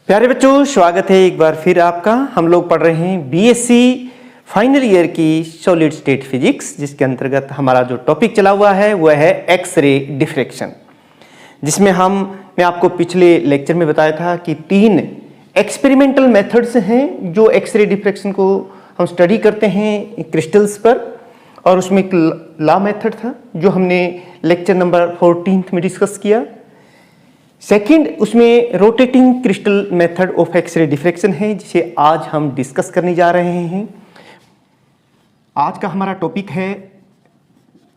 प्यारे बच्चों, स्वागत है एक बार फिर आपका। हम लोग पढ़ रहे हैं बीएससी फाइनल ईयर की सॉलिड स्टेट फिजिक्स, जिसके अंतर्गत हमारा जो टॉपिक चला हुआ है वह है एक्सरे डिफ्रैक्शन, जिसमें मैं आपको पिछले लेक्चर में बताया था कि 3 एक्सपेरिमेंटल मेथड्स हैं जो एक्सरे डिफ्रैक्शन को हम स्टडी करते हैं क्रिस्टल्स पर, और उसमें एक लॉ मेथड था जो हमने लेक्चर नंबर 14 में डिस्कस किया। सेकंड, उसमें rotating crystal method of X-ray diffraction है, जिसे आज हम डिस्कस करने जा रहे हैं। आज का हमारा टॉपिक है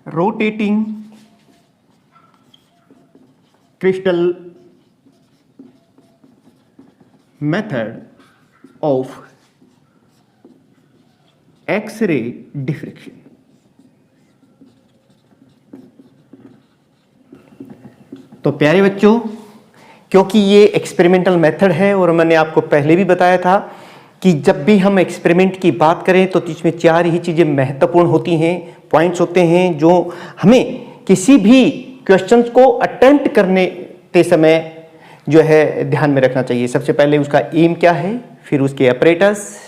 rotating crystal method of X-ray diffraction. तो प्यारे बच्चों, क्योंकि ये एक्सपेरिमेंटल मेथड है और मैंने आपको पहले भी बताया था कि जब भी हम एक्सपेरिमेंट की बात करें तो इसमें 4 ही चीज़ें महत्वपूर्ण होती हैं, पॉइंट्स होते हैं जो हमें किसी भी क्वेश्चंस को अटेम्प्ट करने के समय जो है ध्यान में रखना चाहिए। सबसे पहले उसका एम क्या है, फिर उसके अपरेटस,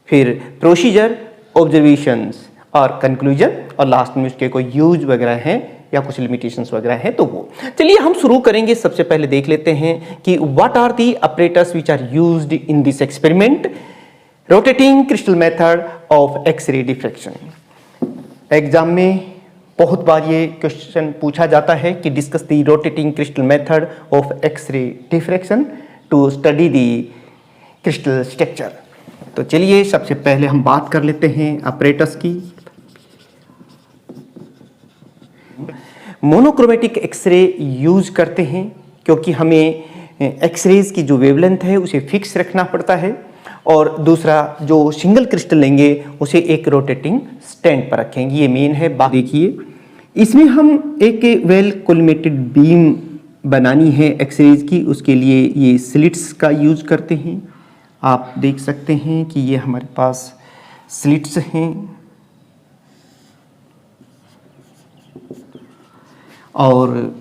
फिर प्रोसीजर, ऑब्जर्वेशंस और कंक्लूजन, और लास्ट में उसके कोई यूज वगैरह हैं या कुछ लिमिटेशंस वगैरह हैं। तो वो चलिए हम शुरू करेंगे। सबसे पहले देख लेते हैं कि what are the operators which are used in this experiment rotating crystal method of X-ray diffraction. Exam में बहुत बार ये क्वेश्चन पूछा जाता है कि discuss the rotating crystal method of X-ray diffraction to study the crystal structure. तो चलिए सबसे पहले हम बात कर लेते हैं ऑपरेटर्स की। मोनोक्रोमेटिक एक्सरे यूज करते हैं क्योंकि हमें एक्सरेज की जो वेवलेंथ है उसे फिक्स रखना पड़ता है, और दूसरा जो सिंगल क्रिस्टल लेंगे उसे एक रोटेटिंग स्टैंड पर रखेंगे। ये मेन है बात। देखिए, इसमें हम एक वेल कोलिमेटेड बीम बनानी है एक्सरेज की, उसके लिए ये स्लिट्स का यूज करते हैं। आप देख सकते हैं कि ये हमारे पास स्लिट्स हैं, और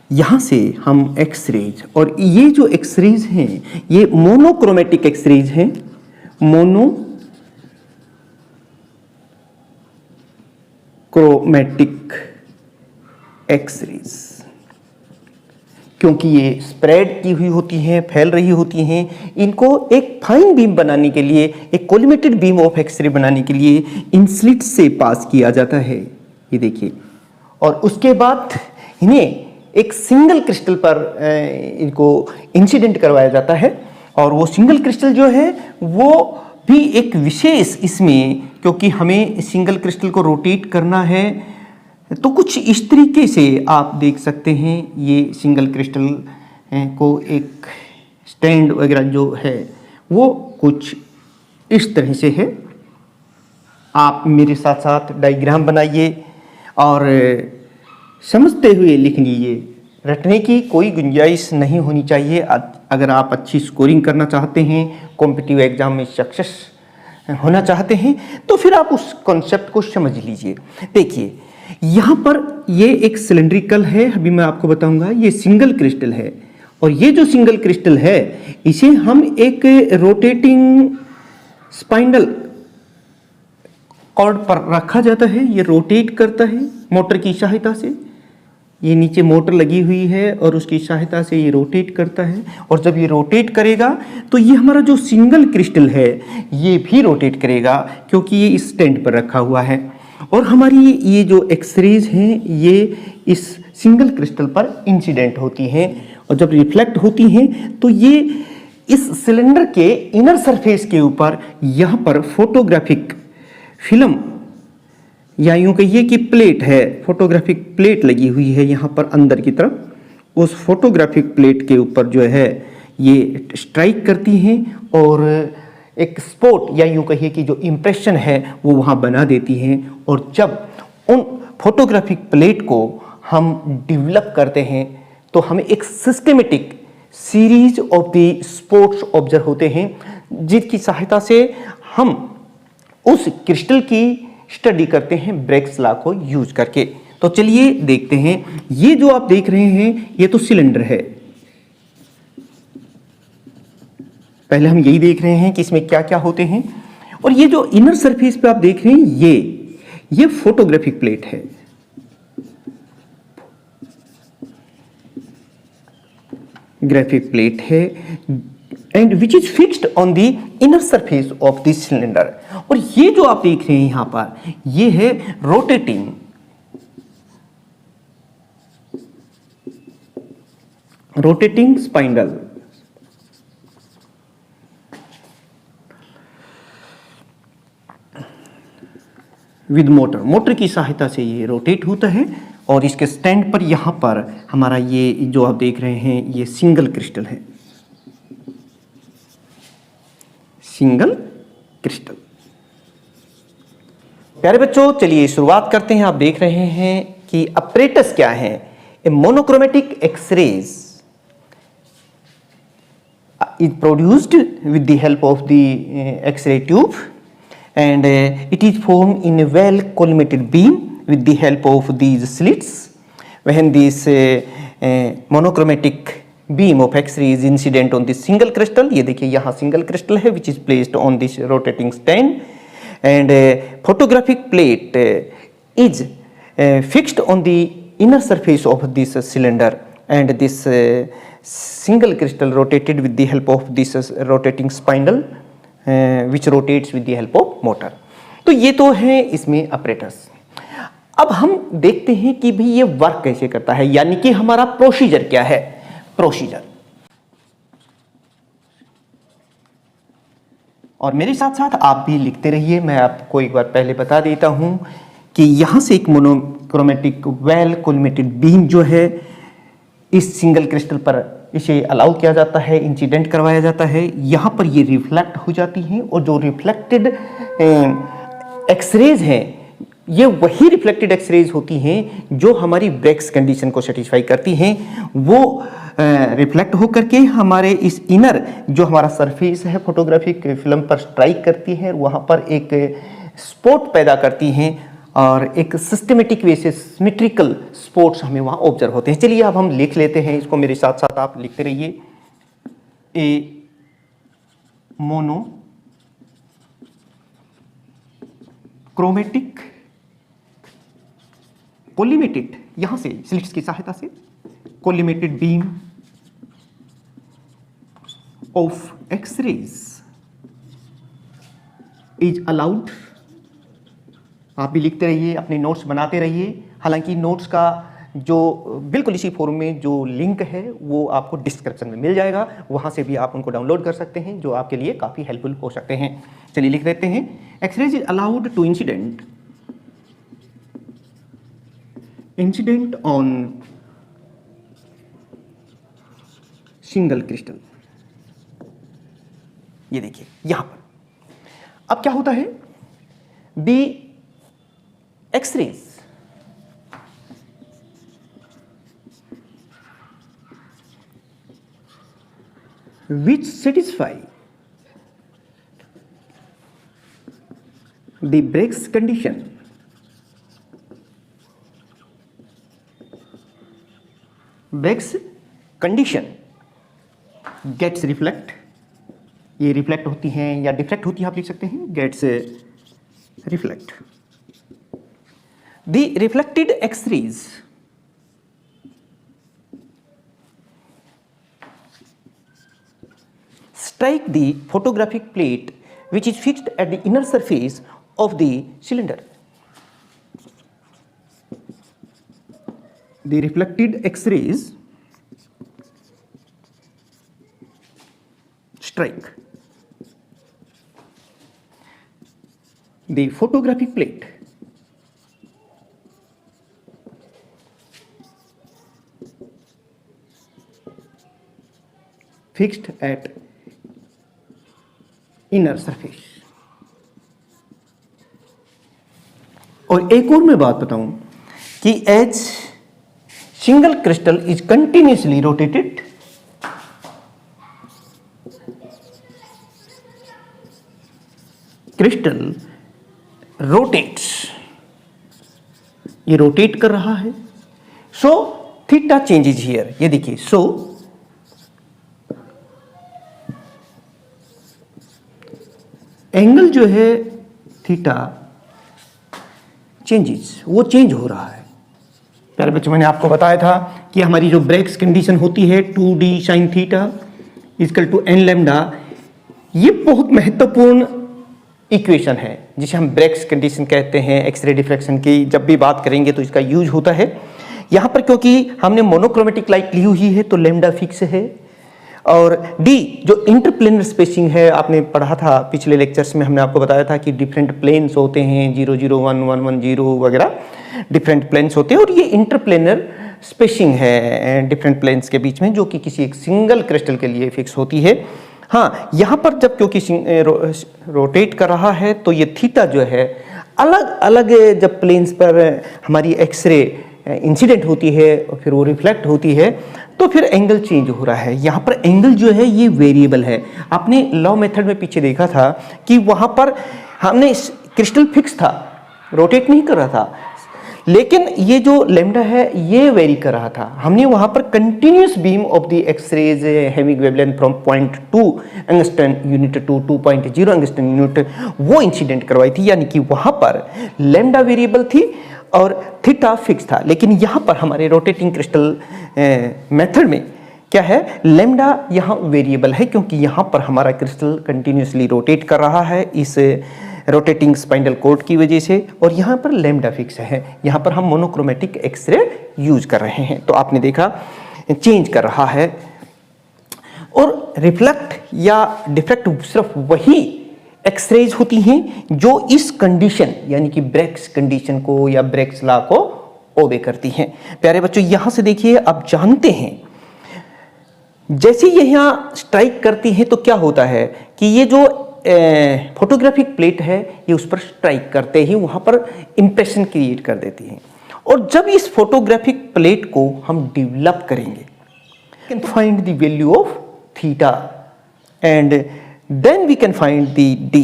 यहाँ से हम एक्सरेज, और ये जो एक्सरेज हैं ये मोनोक्रोमेटिक एक्सरेज हैं, मोनोक्रोमेटिक एक्सरेज, क्योंकि ये स्प्रेड की हुई होती हैं, फैल रही होती हैं। इनको एक फाइन बीम बनाने के लिए, एक कोलिमेटेड बीम ऑफ एक्सरे बनाने के लिए इन स्लिट से पास किया जाता है। ये देखिए, और उसके बाद इन्हें एक सिंगल क्रिस्टल पर इनको इंसिडेंट करवाया जाता है, और वो सिंगल क्रिस्टल जो है वो भी एक विशेष इसमें, क्योंकि हमें सिंगल क्रिस्टल को रोटेट करना है, तो कुछ इस तरीके से आप देख सकते हैं। ये सिंगल क्रिस्टल को एक स्टैंड वगैरह जो है वो कुछ इस तरह से है। आप मेरे साथ साथ डायग्राम बनाइए और समझते हुए लिख लीजिए। रटने की कोई गुंजाइश नहीं होनी चाहिए। अगर आप अच्छी स्कोरिंग करना चाहते हैं, कॉम्पिटिटिव एग्जाम में सक्सेस होना चाहते हैं, तो फिर आप उस कॉन्सेप्ट को समझ लीजिए। देखिए, यहाँ पर ये एक सिलेंड्रिकल है, अभी मैं आपको बताऊंगा। ये सिंगल क्रिस्टल है, और ये जो सिंगल क्रिस्टल है इसे हम एक रोटेटिंग स्पाइंडल कॉर्ड पर रखा जाता है। ये रोटेट करता है मोटर की सहायता से। ये नीचे मोटर लगी हुई है और उसकी सहायता से ये रोटेट करता है, और जब ये रोटेट करेगा तो ये हमारा जो सिंगल क्रिस्टल है ये भी रोटेट करेगा, क्योंकि ये इस स्टैंड पर रखा हुआ है। और हमारी ये जो एक्सरेज हैं ये इस सिंगल क्रिस्टल पर इंसिडेंट होती हैं, और जब रिफ्लेक्ट होती हैं तो ये इस सिलेंडर के इनर सरफेस के ऊपर यहाँ पर फोटोग्राफिक फिल्म, या यूं कहिए कि प्लेट है, फोटोग्राफिक प्लेट लगी हुई है यहाँ पर अंदर की तरफ। उस फोटोग्राफिक प्लेट के ऊपर जो है ये स्ट्राइक करती हैं, और एक स्पॉट या यूं कहिए कि जो इम्प्रेशन है वो वहाँ बना देती हैं। और जब उन फोटोग्राफिक प्लेट को हम डेवलप करते हैं तो हमें एक systematic series of the spots observe होते हैं, जिसकी सहायता से हम उस क्रिस्टल की स्टडी करते हैं ब्रेग्स लॉ को यूज करके। तो चलिए देखते हैं। ये जो आप देख रहे हैं ये तो सिलेंडर है, पहले हम यही देख रहे हैं कि इसमें क्या क्या होते हैं। और ये जो इनर सरफेस पे आप देख रहे हैं, ये फोटोग्राफिक प्लेट है। ग्राफिक प्लेट है and which is fixed on the inner surface of this cylinder. और ये जो आप देख रहे हैं यहां पर, ये है रोटेटिंग स्पाइंडल। विद मोटर की सहायता से ये रोटेट होता है। और इसके स्टैंड पर यहां पर हमारा ये जो आप देख रहे हैं, ये सिंगल क्रिस्टल है, सिंगल क्रिस्टल। प्यारे बच्चों, चलिए शुरुआत करते हैं। आप देख रहे हैं कि अपरेटस क्या है। A monochromatic X rays is produced with the help of the X-ray tube, and it is formed in a well collimated beam with the help of these slits. When this monochromatic beam of X-ray is incident on this single crystal, ये देखिए यहाँ single crystal है which is placed on this rotating stand, and photographic plate is fixed on the inner surface of this cylinder, and this single crystal rotated with the help of this rotating spindle which rotates with the help of motor. तो ये तो है इसमें apparatus। अब हम देखते हैं कि भी ये वर्क कैसे करता है, यानी कि हमारा प्रोसीजर क्या है। प्रोसीजर, और मेरे साथ साथ आप भी लिखते रहिए। मैं आपको एक बार पहले बता देता हूं कि यहां से एक मोनोक्रोमेटिक वेल कोलिमेटेड बीम जो है इस सिंगल क्रिस्टल पर इसे अलाउ किया जाता है, इंसिडेंट करवाया जाता है। यहाँ पर ये रिफ्लेक्ट हो जाती हैं, और जो रिफ्लेक्टेड एक्सरेज हैं, ये वही रिफ्लेक्टेड एक्सरेज होती हैं जो हमारी ब्रेक्स कंडीशन को सेटिस्फाई करती हैं। वो रिफ्लेक्ट होकर के हमारे इस इनर जो हमारा सरफेस है फोटोग्राफिक फिल्म पर स्ट्राइक करती है, वहाँ पर एक स्पॉट पैदा करती हैं, और एक सिस्टमेटिक वे से सिमेट्रिकल स्पॉट्स हमें वहाँ ऑब्जर्व होते हैं। चलिए अब हम लिख लेते हैं इसको, मेरे साथ साथ आप लिखते रहिए। ए मोनोक्रोमेटिक कोलिमेटेड, यहां से स्लिट्स की सहायता से collimated beam of X-rays is allowed. आप भी लिखते रहिए, अपने नोट्स बनाते रहिए। हालांकि नोट्स का जो बिल्कुल इसी फॉर्म में जो लिंक है वो आपको डिस्क्रिप्शन में मिल जाएगा, वहाँ से भी आप उनको डाउनलोड कर सकते हैं, जो आपके लिए काफ़ी हेल्पफुल हो सकते हैं। चलिए लिख देते हैं। X-rays is allowed to incident on single crystal. ये देखिए यहाँ पर अब क्या होता है, the X-rays which satisfy the Bragg's condition gets reflect, ये रिफ्लेक्ट होती हैं या डिफ्लेक्ट होती है, आप लिख सकते हैं, gets reflect. The reflected X-rays strike the photographic plate which is fixed at the inner surface of the cylinder. The reflected X-rays strike the photographic plate fixed at inner surface। और एक और मैं बात बताऊं कि as single crystal is continuously rotated, crystal rotates, ये rotate कर रहा है। सो थीटा चेंजेज हियर, ये देखिए। सो एंगल जो है थीटा वो चेंज हो रहा है। प्यारे बच्चों, मैंने आपको बताया था कि हमारी जो ब्रेक्स कंडीशन होती है 2d sin theta equal to n lambda, ये बहुत महत्वपूर्ण इक्वेशन है जिसे हम ब्रेक्स कंडीशन कहते हैं। एक्सरे डिफ्रैक्शन की जब भी बात करेंगे तो इसका यूज होता है। यहाँ पर क्योंकि हमने मोनोक्रोमेटिक लाइट ली हुई है तो लैम्डा फिक्स है, और डी जो इंटरप्लेनर स्पेसिंग है, आपने पढ़ा था पिछले लेक्चर्स में, हमने आपको बताया था कि डिफरेंट प्लेन्स होते हैं, 0 0 1 1 1 0 वगैरह डिफरेंट प्लेन्स होते हैं, और ये इंटरप्लेनर स्पेसिंग है डिफरेंट प्लेन्स के बीच में, जो कि किसी एक सिंगल क्रिस्टल के लिए फिक्स होती है। हाँ, यहाँ पर जब क्योंकि रोटेट कर रहा है तो ये थीटा जो है अलग अलग जब प्लेन्स पर हमारी एक्सरे इंसिडेंट होती है और फिर वो रिफ्लेक्ट होती है तो फिर एंगल चेंज हो रहा है। यहाँ पर एंगल जो है ये वेरिएबल है। आपने लॉ मेथड में पीछे देखा था कि वहाँ पर हमने क्रिस्टल फिक्स था, रोटेट नहीं कर रहा था, लेकिन ये जो लैम्डा है ये वेरी कर रहा था। हमने वहाँ पर continuous beam of the X-rays having wavelength from 0.2 angstrom unit to 2.0 angstrom unit वो इंसिडेंट करवाई थी, यानी कि वहाँ पर लैम्डा वेरिएबल थी और थीटा फिक्स था। लेकिन यहाँ पर हमारे रोटेटिंग क्रिस्टल मेथड में क्या है, लैम्डा यहाँ वेरिएबल है, क्योंकि यहाँ पर हमारा क्रिस्टल कंटिन्यूसली रोटेट कर रहा है इस रोटेटिंग स्पाइंडल कोड की वजह से, और यहाँ पर लैम्डा फिक्स है। यहाँ पर हम मोनोक्रोमेटिक एक्सरे यूज कर रहे हैं, तो आपने देखा चेंज कर रहा है। और रिफ्लेक्ट या डिफ्रैक्ट सिर्फ वही एक्सरेज होती हैं जो इस कंडीशन यानी कि ब्रेक्स कंडीशन को या ब्रेक्स लॉ को ओबे करती हैं। प्यारे बच्चों, यहां से देखिए, आप जानते हैं जैसे ये यहां स्ट्राइक करती हैं तो क्या होता है कि ये जो फोटोग्राफिक प्लेट है ये उस पर स्ट्राइक करते ही वहां पर इंप्रेशन क्रिएट कर देती है। और जब इस फोटोग्राफिक प्लेट को हम डेवलप करेंगे, can find the value of theta and then we can find the d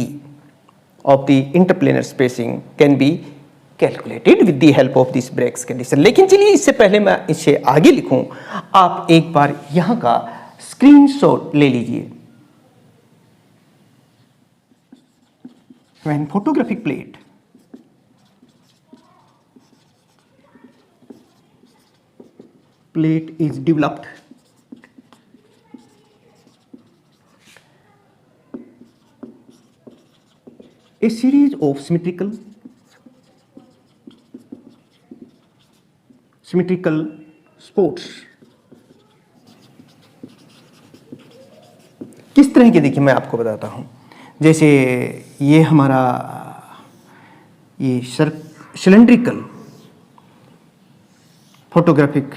of the interplanar spacing can be calculated with the help of this Bragg's condition। लेकिन चलिए इससे पहले मैं इसे आगे लिखूं, आप एक बार यहां का स्क्रीनशॉट ले लीजिए। When photographic plate is developed, a series of symmetrical spots किस तरह के, देखिए मैं आपको बताता हूं। जैसे ये हमारा ये सिलेंड्रिकल फोटोग्राफिक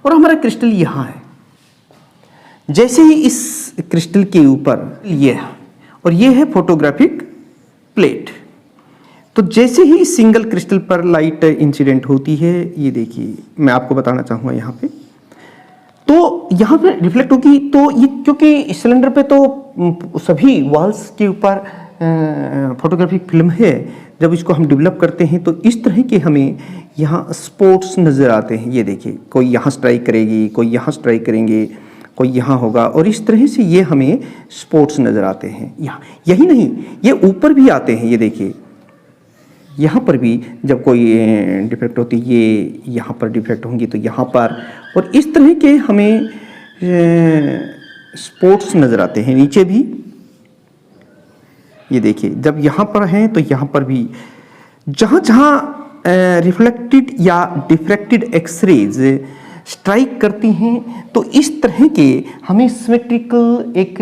और हमारा क्रिस्टल यहां है। जैसे ही इस क्रिस्टल के ऊपर ये है और ये है फोटोग्राफिक प्लेट, तो जैसे ही सिंगल क्रिस्टल पर लाइट इंसिडेंट होती है, ये देखिए मैं आपको बताना चाहूँगा यहाँ पे, तो यहाँ पे रिफ्लेक्ट होगी। तो ये क्योंकि सिलेंडर पे तो सभी वॉल्स के ऊपर फोटोग्राफिक फिल्म है, जब इसको हम डेवलप करते हैं तो इस तरह के हमें यहाँ स्पॉट्स नज़र आते हैं। ये देखिए, कोई यहाँ स्ट्राइक करेगी, कोई यहाँ स्ट्राइक करेंगे, कोई यहाँ होगा, और इस तरह से ये हमें स्पॉट्स नज़र आते हैं। यहाँ यही नहीं, ये ऊपर भी आते हैं। ये देखिए यहाँ पर भी जब कोई डिफेक्ट होती है, ये यहाँ पर डिफेक्ट होंगी तो यहाँ पर, और इस तरह के हमें स्पॉट्स नज़र आते हैं। नीचे भी ये देखिए, जब यहाँ पर हैं तो यहाँ पर भी, जहाँ जहाँ रिफ्लेक्टेड या डिफ्रैक्टेड एक्सरेज स्ट्राइक करती हैं तो इस तरह के हमें सिमेट्रिकल एक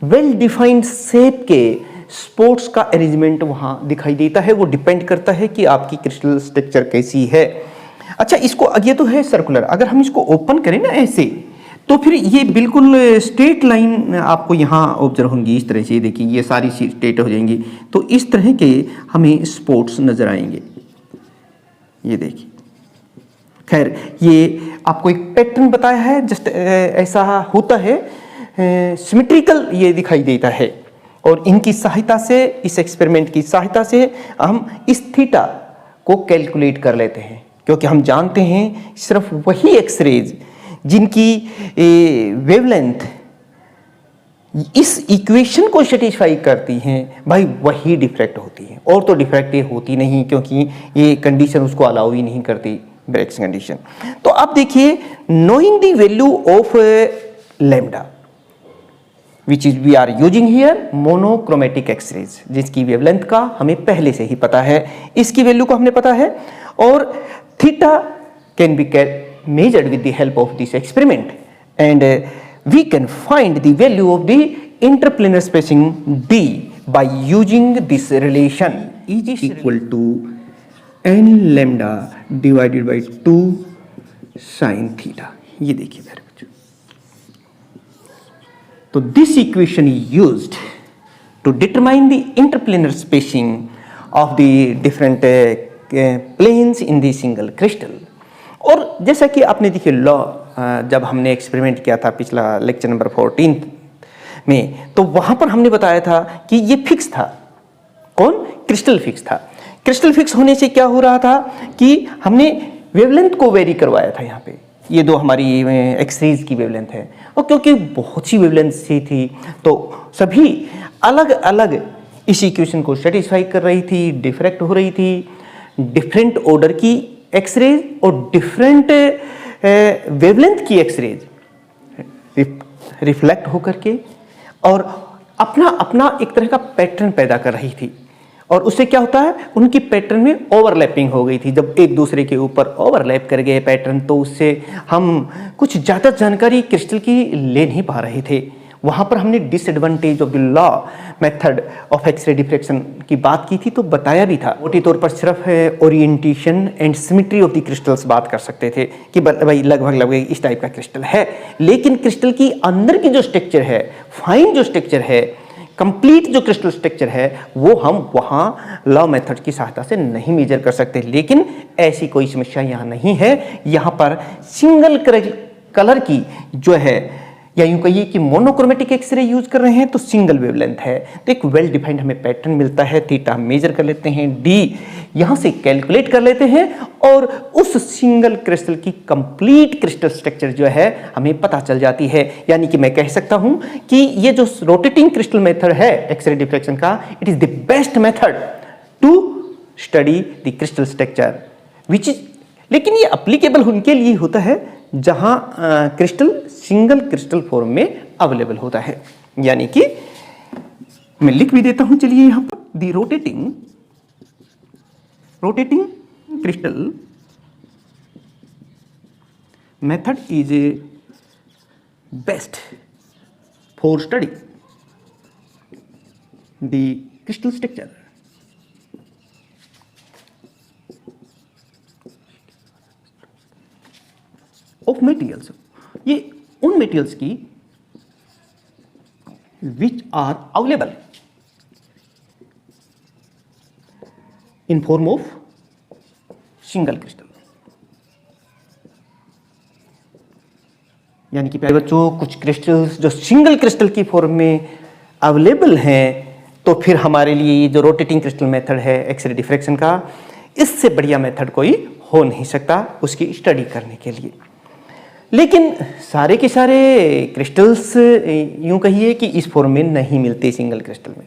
वेल डिफाइंड शेप के स्पॉट्स का अरेंजमेंट वहाँ दिखाई देता है। वो डिपेंड करता है कि आपकी क्रिस्टल स्ट्रक्चर कैसी है। अच्छा, इसको ये तो है सर्कुलर, अगर हम इसको ओपन करें ना ऐसे, तो फिर ये बिल्कुल स्ट्रेट लाइन आपको यहाँ ऑब्जर्व होंगी। इस तरह से देखिए, ये सारी स्ट्रेट हो जाएंगी, तो इस तरह के हमें स्पॉट्स नज़र आएंगे। ये देखिए, खैर ये आपको एक पैटर्न बताया है, जस्ट ऐसा होता है, सिमेट्रिकल ये दिखाई देता है। और इनकी सहायता से, इस एक्सपेरिमेंट की सहायता से हम इस थीटा को कैलकुलेट कर लेते हैं, क्योंकि हम जानते हैं सिर्फ वही एक्सरेज जिनकी वेवलेंथ इस इक्वेशन को सेटिस्फाई करती हैं भाई, वही डिफ्रैक्ट होती हैं, और तो डिफ्रैक्ट होती नहीं, क्योंकि ये कंडीशन उसको अलाउ ही नहीं करती, ब्रेग्स कंडीशन। तो अब देखिए, knowing the value of lambda which is we are using here monochromatic X-rays, जिसकी वेवलेंथ का हमें पहले से ही पता है, इसकी वैल्यू को हमने पता है, और theta can be measured with the help of this experiment, and we can find the value of the interplanar spacing d by using this relation, is equal to n lambda divided by 2 sin theta। ये देखिए मेरे बच्चों, तो this equation is used to determine the interplanar spacing of the different planes in the single crystal। और जैसा कि आपने देखिए लॉ, जब हमने एक्सपेरिमेंट किया था पिछला लेक्चर नंबर 14 में, तो वहाँ पर हमने बताया था कि ये फिक्स था। कौन? क्रिस्टल फिक्स था। क्रिस्टल फिक्स होने से क्या हो रहा था कि हमने वेवलेंथ को वेरी करवाया था। यहाँ पे ये दो हमारी एक्सरेज की वेवलेंथ है, और क्योंकि बहुत सी वेवलेंथ सी थी तो सभी अलग अलग इस इक्वेशन को सेटिस्फाई कर रही थी, डिफ्रैक्ट हो रही थी, डिफरेंट ऑर्डर की एक्सरेज और डिफरेंट वेवलेंथ की एक्सरेज रिफ्लेक्ट होकर के और अपना अपना एक तरह का पैटर्न पैदा कर रही थी। और उससे क्या होता है, उनकी पैटर्न में ओवरलैपिंग हो गई थी। जब एक दूसरे के ऊपर ओवरलैप कर गए पैटर्न, तो उससे हम कुछ ज़्यादा जानकारी क्रिस्टल की ले नहीं पा रहे थे। वहाँ पर हमने disadvantage of the Laue method of X-ray diffraction की बात की थी, तो बताया भी था। मोटे तौर पर सिर्फ orientation and symmetry of the crystals बात कर सकते थे कि भाई लगभग इस टाइप का क्रिस्टल है, लेकिन क्रिस्टल की अंदर की जो स्ट्रक्चर है, फाइन जो स्ट्रक्चर है, कंप्लीट जो क्रिस्टल स्ट्रक्चर है, वो हम वहाँ लॉ मेथड की सहायता से नहीं मेजर कर सकते। लेकिन ऐसी कोई समस्या यहाँ नहीं है। यहाँ पर सिंगल कलर की जो है, या यूं कहिए कि मोनोक्रोमेटिक एक्सरे यूज कर रहे हैं, तो सिंगल वेवलेंथ है, तो एक वेल डिफाइंड हमें पैटर्न मिलता है। थीटा मेजर कर लेते हैं, डी यहां से कैलकुलेट कर लेते हैं, और उस सिंगल क्रिस्टल की कंप्लीट क्रिस्टल स्ट्रक्चर जो है हमें पता चल जाती है। यानी कि मैं कह सकता हूं कि ये जो रोटेटिंग क्रिस्टल मेथड है एक्सरे डिफ्रैक्शन का, it is the best method to study the crystal structure which is, लेकिन ये अप्लीकेबल उनके लिए होता है जहां क्रिस्टल सिंगल क्रिस्टल फॉर्म में अवेलेबल होता है। यानी कि मैं लिख भी देता हूं, चलिए यहां पर the rotating crystal method is a best for study the crystal structure of materials. ये उन मटेरियल्स की which are available in form of single crystal. यानी कि प्यारे बच्चों, कुछ क्रिस्टल्स जो सिंगल क्रिस्टल की फॉर्म में अवेलेबल हैं, तो फिर हमारे लिए ये जो रोटेटिंग क्रिस्टल मेथड है एक्सरे डिफ्रैक्शन का, इससे बढ़िया मेथड कोई हो नहीं सकता उसकी स्टडी करने के लिए। लेकिन सारे के सारे क्रिस्टल्स यूं कहिए कि इस फॉर्म में नहीं मिलते सिंगल क्रिस्टल में,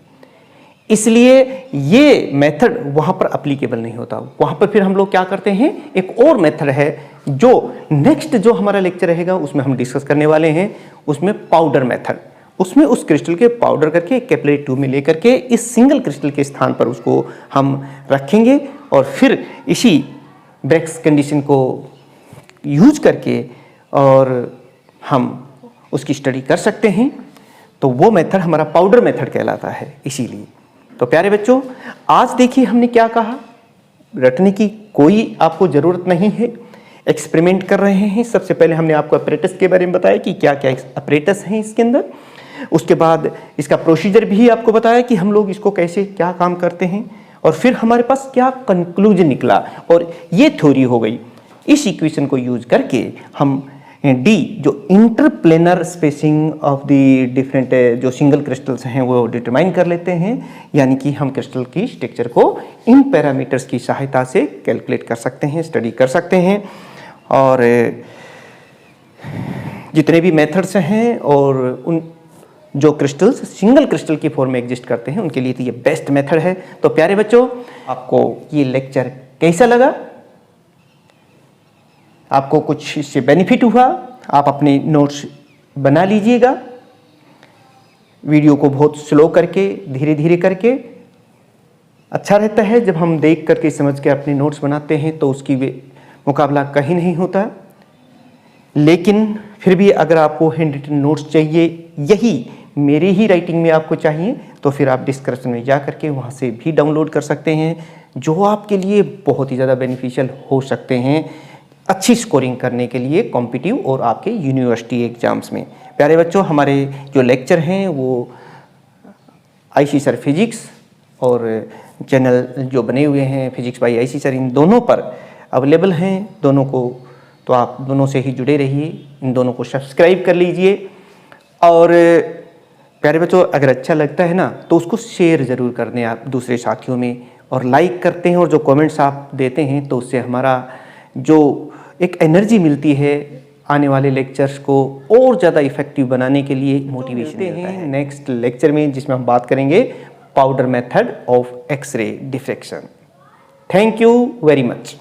इसलिए ये मेथड वहाँ पर अप्लीकेबल नहीं होता। वहाँ पर फिर हम लोग क्या करते हैं, एक और मेथड है जो नेक्स्ट जो हमारा लेक्चर रहेगा उसमें हम डिस्कस करने वाले हैं, उसमें पाउडर मेथड। उसमें उस क्रिस्टल के पाउडर करके कैपिलरी ट्यूब में लेकर के इस सिंगल क्रिस्टल के स्थान पर उसको हम रखेंगे, और फिर इसी ब्रेग्स कंडीशन को यूज करके और हम उसकी स्टडी कर सकते हैं। तो वो मेथड हमारा पाउडर मेथड कहलाता है। इसीलिए तो प्यारे बच्चों, आज देखिए हमने क्या कहा, रटने की कोई आपको ज़रूरत नहीं है, एक्सपेरिमेंट कर रहे हैं। सबसे पहले हमने आपको अपरेटस के बारे में बताया कि क्या क्या अपरेटस हैं इसके अंदर, उसके बाद इसका प्रोसीजर भी आपको बताया कि हम लोग इसको कैसे क्या काम करते हैं, और फिर हमारे पास क्या कंक्लूजन निकला, और ये थ्योरी हो गई। इस इक्वेशन को यूज करके हम डी जो interplanar spacing of the different जो सिंगल क्रिस्टल्स हैं वो डिटरमाइन कर लेते हैं। यानी कि हम क्रिस्टल की स्ट्रक्चर को इन पैरामीटर्स की सहायता से कैलकुलेट कर सकते हैं, स्टडी कर सकते हैं। और जितने भी मेथड्स हैं और उन जो क्रिस्टल्स सिंगल क्रिस्टल की फॉर्म में एग्जिस्ट करते हैं उनके लिए तो ये बेस्ट मेथड है। तो प्यारे बच्चों, आपको ये लेक्चर कैसा लगा? आपको कुछ इससे बेनिफिट हुआ? आप अपने नोट्स बना लीजिएगा, वीडियो को बहुत स्लो करके, धीरे धीरे करके। अच्छा रहता है जब हम देख करके समझ के अपने नोट्स बनाते हैं तो उसकी मुकाबला कहीं नहीं होता। लेकिन फिर भी अगर आपको हैंड रिटन नोट्स चाहिए, यही मेरी ही राइटिंग में आपको चाहिए, तो फिर आप डिस्क्रिप्शन में जा करके वहाँ से भी डाउनलोड कर सकते हैं, जो आपके लिए बहुत ही ज़्यादा बेनिफिशियल हो सकते हैं अच्छी स्कोरिंग करने के लिए कॉम्पिटिटिव और आपके यूनिवर्सिटी एग्जाम्स में। प्यारे बच्चों, हमारे जो लेक्चर हैं वो आईसी सर फिजिक्स और चैनल जो बने हुए हैं फिजिक्स बाय आईसी सर, इन दोनों पर अवेलेबल हैं। दोनों को तो आप दोनों से ही जुड़े रहिए, इन दोनों को सब्सक्राइब कर लीजिए। और प्यारे बच्चों, अगर अच्छा लगता है ना तो उसको शेयर ज़रूर कर दें आप दूसरे साथियों में, और लाइक करते हैं और जो कमेंट्स आप देते हैं तो उससे हमारा जो एक एनर्जी मिलती है आने वाले लेक्चर्स को और ज़्यादा इफेक्टिव बनाने के लिए मोटिवेशन मिलता है नेक्स्ट लेक्चर में, जिसमें हम बात करेंगे powder method of X-ray diffraction. Thank you very much.